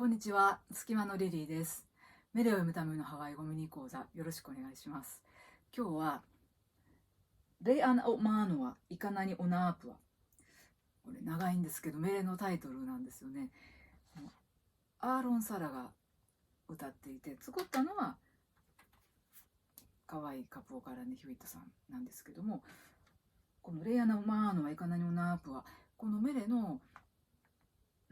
こんにちは、隙間のリリーです。メレを読むためのハワイ語ミニ講座、よろしくお願いします。今日は、レイアナ・オ・マーノア・イカナニ・オナープア。これ長いんですけど、メレのタイトルなんですよね。アーロン・サラが歌っていて、作ったのは、可愛いカプオカラネ・ヒューイットさんなんですけども、このレイアナ・オ・マーノア・イカナニ・オナープア、このメレの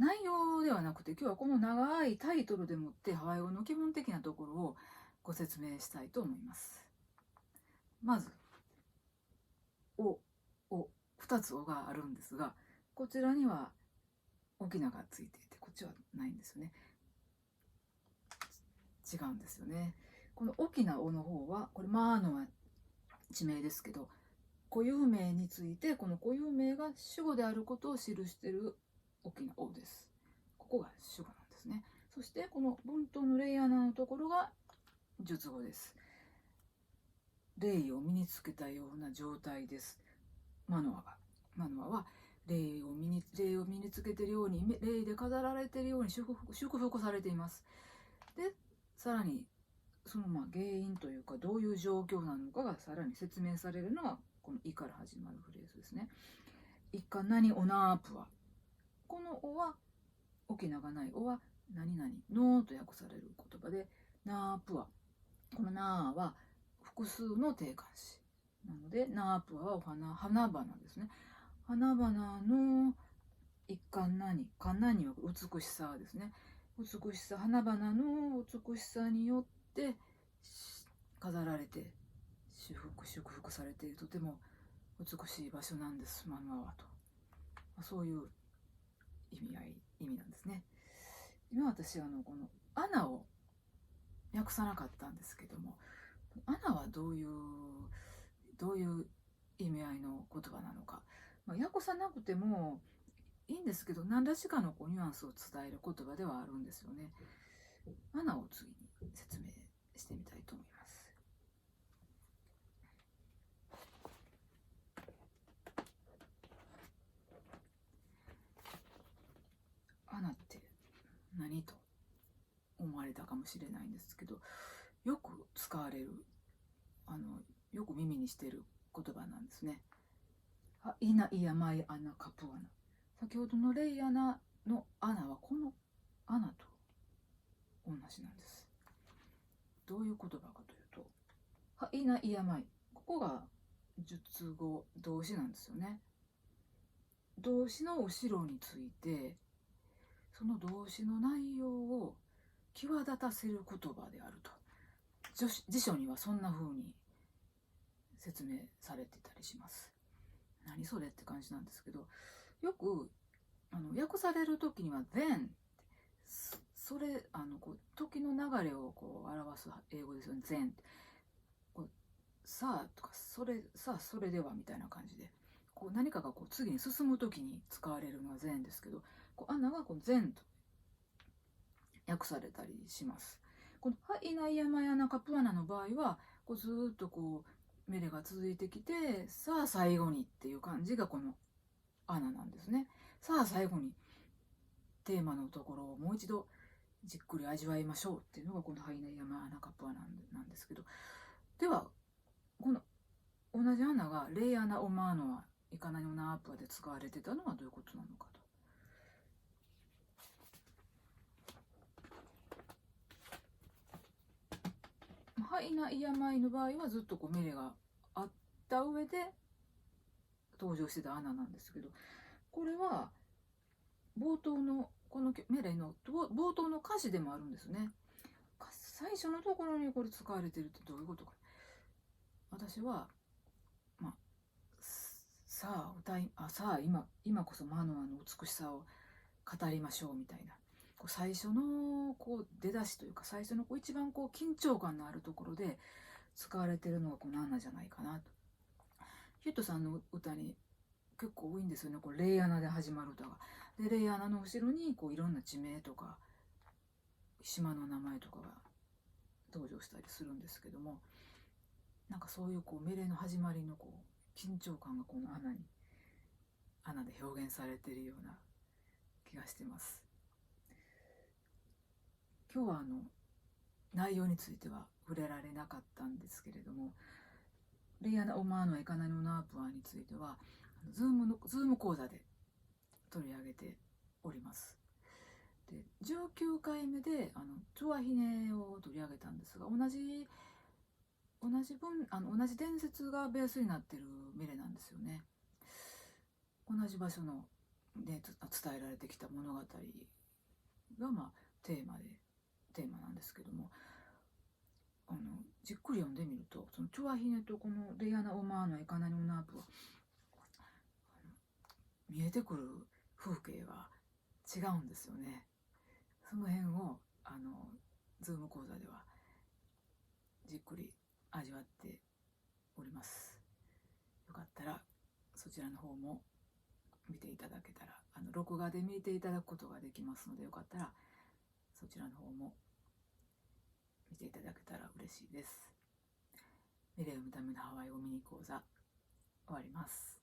内容ではなくて、今日はこの長いタイトルでもってハワイ語の基本的なところをご説明したいと思います。まずお2つ「お」があるんですが、こちらには大きながついていて、こっちはないんですよね。違うんですよね。この大きな「お」の方は、これマーノは地名ですけど、固有名についてこの固有名が主語であることを記している大きな「お」です。ここが主語なんですね。そしてこの文頭のレイアナのところが述語です。霊を身につけたような状態です。マノアは霊を身につけているように、霊で飾られているように祝福されています。で、さらにその原因というか、どういう状況なのかがさらに説明されるのがこの「い」から始まるフレーズですね。いかなにオナープは、この「お」は大きながない「お」は何々のと訳される言葉で、ナープは、このナーは複数の定冠詞なので、ナープはお花々ですね。花々の一環何は美しさですね。美しさ、花々の美しさによって飾られて祝福されている、とても美しい場所なんです、マノアはと。そういう意味なんですね。今私このアナを訳さなかったんですけども、アナはどういう意味合いの言葉なのか、訳さなくてもいいんですけど、何らしかのニュアンスを伝える言葉ではあるんですよね。アナを次に説明してみたいと思います。アナって何と思われたかもしれないんですけど、よく使われる、よく耳にしている言葉なんですね。イナイヤマイアナカプアナ。先ほどのレイアナのアナはこのアナと同じなんです。どういう言葉かというと、イナイヤマイ、ここが述語動詞なんですよね。動詞の後ろについて、その動詞の内容を際立たせる言葉であると、辞書にはそんな風に説明されてたりします。何それって感じなんですけど、よく訳される時には then、 それ時の流れを表す英語ですよね。 then、 さあとか、それではみたいな感じで、何かが次に進む時に使われるのは then ですけど、アナがthenと訳されたりします。このハイナイヤマヤナカプアナの場合は、ずっとメレが続いてきて、さあ最後にっていう感じがこのアナなんですね。さあ最後にテーマのところをもう一度じっくり味わいましょうっていうのがこのハイナイヤマヤナカプアナなんですけど、ではこの同じアナがレイアナ・オマーノア・イカナニオナ・アープアで使われてたのはどういうことなのかと。ハイナイヤマイの場合はずっとメレがあった上で登場してたアナなんですけど、これは冒頭のこのメレの冒頭の歌詞でもあるんですね。最初のところにこれ使われてるってどういうことか。私はさあ今こそマノアの美しさを語りましょうみたいな、最初の出だしというか、最初の一番緊張感のあるところで使われてるのがこのアナじゃないかなと。ヒュットさんの歌に結構多いんですよね、レイアナで始まる歌が。でレイアナの後ろにいろんな地名とか島の名前とかが登場したりするんですけども、なんかそういうメレの始まりの緊張感がこのアナで表現されているような気がしてます。今日は内容については触れられなかったんですけれども、レイアナ・オマーノ・エカナノ・ナープアについてはズーム講座で取り上げております。で19回目でチョアヒネを取り上げたんですが、同じ伝説がベースになってるミレなんですよね。同じ場所ので伝えられてきた物語がテーマなんですけども、じっくり読んでみると、そのチョアヒネとこのレイアナ・オマーノ・エカナニョナープは見えてくる風景が違うんですよね。その辺をズーム講座ではじっくり味わっております。よかったらそちらの方も見ていただけたら、録画で見ていただくことができますので、よかったらそちらの方も見ていただけたら嬉しいです。ミレを見るためのハワイ語ミニ講座終わります。